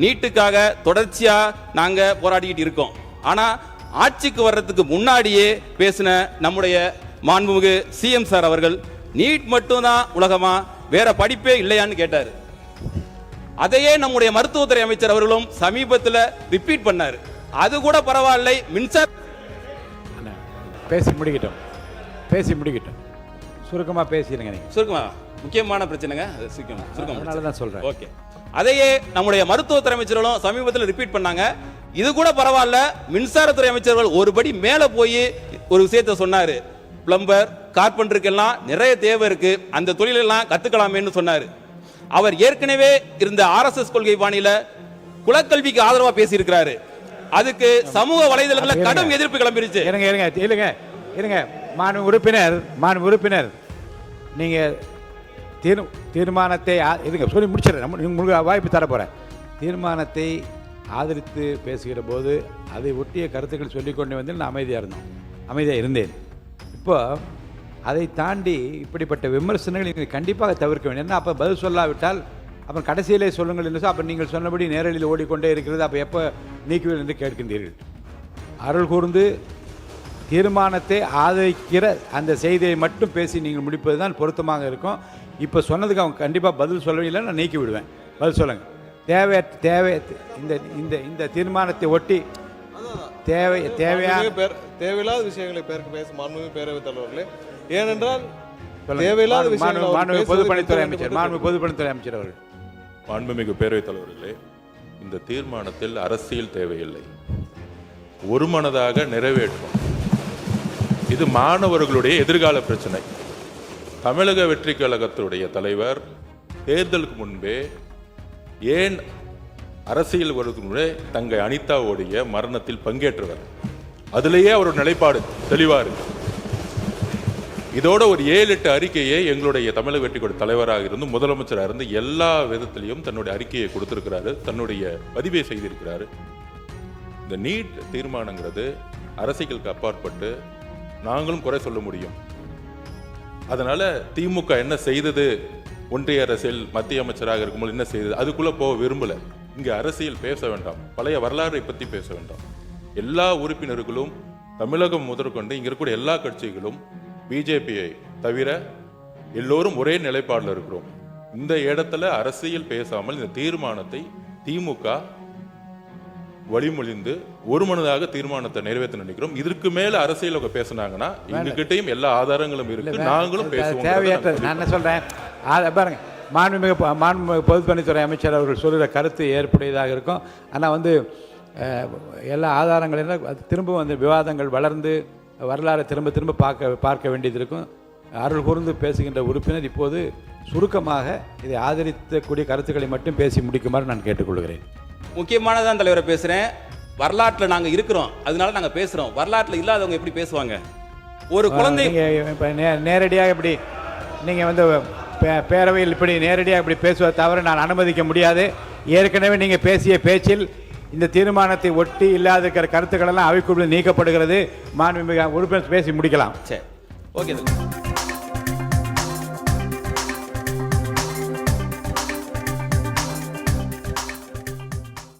நீட்டுக்காக தொடர்ச்சியா நாங்க போராடிக்கிட்டு இருக்கோம். ஆனா ஆட்சிக்கு வர்றதுக்கு முன்னாடியே பேசின நம்முடைய மாண்புமிகு சிஎம் சார் அவர்கள் நீட் மட்டும்தான் உலகமா, வேற படிப்பே இல்லையான்னு கேட்டாரு. அதையே நம்முடைய மருத்துவத்துறை அமைச்சர் அவர்களும் சமீபத்தில் ரிப்பீட் பண்ணாரு. அது கூட பரவாயில்லை, மின்சார பேசி முடிக்கிட்டோம் சுருக்கமா பேசிடுங்க. நீங்க சுருக்கமா முக்கியமான பிரச்சனைங்க, அது சுருக்கமா தான் சொல்றேன். ஓகே, அதையே நம்முடைய மருத்துவத்துறை அமைச்சர்களும் சமீபத்தில் ரிப்பீட் பண்ணாங்க. இது கூட பரவாயில்ல, மின்சாரத்துறை அமைச்சர்கள் ஒருபடி மேல போய் ஒரு விஷயத்தை சொன்னாரு. பிளம்பர், கார்பெண்டருக்கெல்லாம் நிறைய தேவை இருக்கு, அந்த தொழிலெல்லாம் கத்துக்கலாமேன்னு சொன்னாரு. அவர் ஏற்கனவே இருந்த RSS கொள்கை பாணியில குலக்கல்விக்கு ஆதரவா பேசி இருக்கிறாரு. அதுக்கு சமூக வலைதளங்களில் கடும் எதிர்ப்பு கிளம்பிருச்சு. இருங்க மாண்பு உறுப்பினர் நீங்க தீர்மானத்தை இருங்க சொல்லி முடிச்சிடறேன், உங்களுக்கு வாய்ப்பு தர போறேன். தீர்மானத்தை ஆதரித்து பேசுகிற போது அதை ஒட்டிய கருத்துக்கள் சொல்லிக்கொண்டு வந்து நான் அமைதியாக இருந்தேன். இப்போ அதை தாண்டி இப்படிப்பட்ட விமர்சனங்கள் நீங்கள் கண்டிப்பாக தவிர்க்க வேண்டும். ஏன்னா அப்போ பதில் சொல்லாவிட்டால் அப்புறம் கடைசியிலே சொல்லுங்கள் என்று அப்போ நீங்கள் சொன்னபடி நேரடியில் ஓடிக்கொண்டே இருக்கிறது. அப்போ எப்போ நீக்குவீர்கள் என்று கேட்கின்றீர்கள். அருள் கூர்ந்து தீர்மானத்தை ஆதரிக்கிற அந்த செய்தியை மட்டும் பேசி நீங்கள் முடிப்பது தான் பொருத்தமாக இருக்கும். இப்போ சொன்னதுக்கு அவங்க கண்டிப்பாக பதில் சொல்லவில்லை, நான் நீக்கி விடுவேன். பதில் சொல்லுங்கள். இந்த தீர்மானத்தை ஒட்டி தேவையில்லாத விஷயங்களை பேச மாண்புமிகு பேரவைத் தலைவர்களே. ஏனென்றால் தேவையில்லாத விஷயங்கள் பொதுப்பணித்துறை அமைச்சர் அவர்கள். மாண்புமிகு பேரவைத் தலைவர்களே, இந்த தீர்மானத்தில் அரசியல் தேவையில்லை, ஒருமனதாக நிறைவேற்றும். இது மாணவர்களுடைய எதிர்கால பிரச்சனை. தமிழக வெற்றி கழகத்துடைய தலைவர் தேர்தலுக்கு முன்பே ஏன் அரசியல் வருவதற்கு முன்பே தங்கை அனிதாவுடைய மரணத்தில் பங்கேற்றவர். அதிலேயே அவரோட நிலைப்பாடு தெளிவா இருக்கு. இதோட ஒரு 7-8 அறிக்கையை எங்களுடைய தமிழக வெற்றி கழக தலைவராக இருந்து முதலமைச்சராக இருந்து எல்லா விதத்திலையும் தன்னுடைய அறிக்கையை கொடுத்திருக்கிறாரு, தன்னுடைய பதிவை செய்திருக்கிறாரு. இந்த நீட் தீர்மானங்கிறது அரசியலுக்கு அப்பாற்பட்டு நாங்களும் குறை சொல்ல முடியும். அதனால திமுக என்ன செய்தது, ஒன்றிய அரசியல் மத்திய அமைச்சராக இருக்கும்போது என்ன செய்தது, அதுக்குள்ள போக விரும்பல. இங்க அரசியல் பேச வேண்டாம், பழைய வரலாறை பத்தி பேச வேண்டாம். எல்லா உறுப்பினர்களும் தமிழகம் முதற்கொண்டு இங்க இருக்கக்கூடிய எல்லா கட்சிகளும் பிஜேபியை தவிர எல்லோரும் ஒரே நிலைப்பாடில் இருக்கிறோம். இந்த இடத்துல அரசியல் பேசாமல் இந்த தீர்மானத்தை திமுக வழிமொழிந்து ஒருமனதாக தீர்மானத்தை நிறைவேற்ற நினைக்கிறோம். இதற்கு மேல அரசியல் பேசினாங்கன்னா எங்ககிட்டயும் எல்லா ஆதாரங்களும் இருக்கு, நாங்களும் பேசுவோம். நான் என்ன சொல்றேன் பாருங்க, மாண்புமிகு பொதுப்பணித்துறை அமைச்சர் அவர்கள் சொல்கிற கருத்து ஏற்புடையதாக இருக்கும். ஆனால் எல்லா ஆதாரங்களும் திரும்ப விவாதங்கள் வளர்ந்து வரலாறு திரும்ப பார்க்க வேண்டியது இருக்கும். அருள் கூர்ந்து பேசுகின்ற உறுப்பினர் இப்போது சுருக்கமாக இதை ஆதரிக்கக்கூடிய கருத்துக்களை மட்டும் பேசி முடிக்குமாறு நான் கேட்டுக்கொள்கிறேன். முக்கியமானதான் தலைவரை பேசுறேன். வரலாற்றில் நாங்கள் இருக்கிறோம், அதனால நாங்கள் பேசுறோம். வரலாற்றில் இல்லாதவங்க எப்படி பேசுவாங்க? ஒரு குழந்தை நேரடியாக இப்படி நீங்கள் பேரவையில் இப்படி நேரடியாக இப்படி பேசுவதை தவிர நான் அனுமதிக்க முடியாது. ஏற்கனவே நீங்கள் பேசிய பேச்சில் இந்த தீர்மானத்தை ஒட்டி இல்லாத இருக்கிற கருத்துக்கள் எல்லாம் அவைக்குழுவில் நீக்கப்படுகிறது. மாண்புமிகு உறுப்பினர் பேசி முடிக்கலாம். சரி, ஓகே.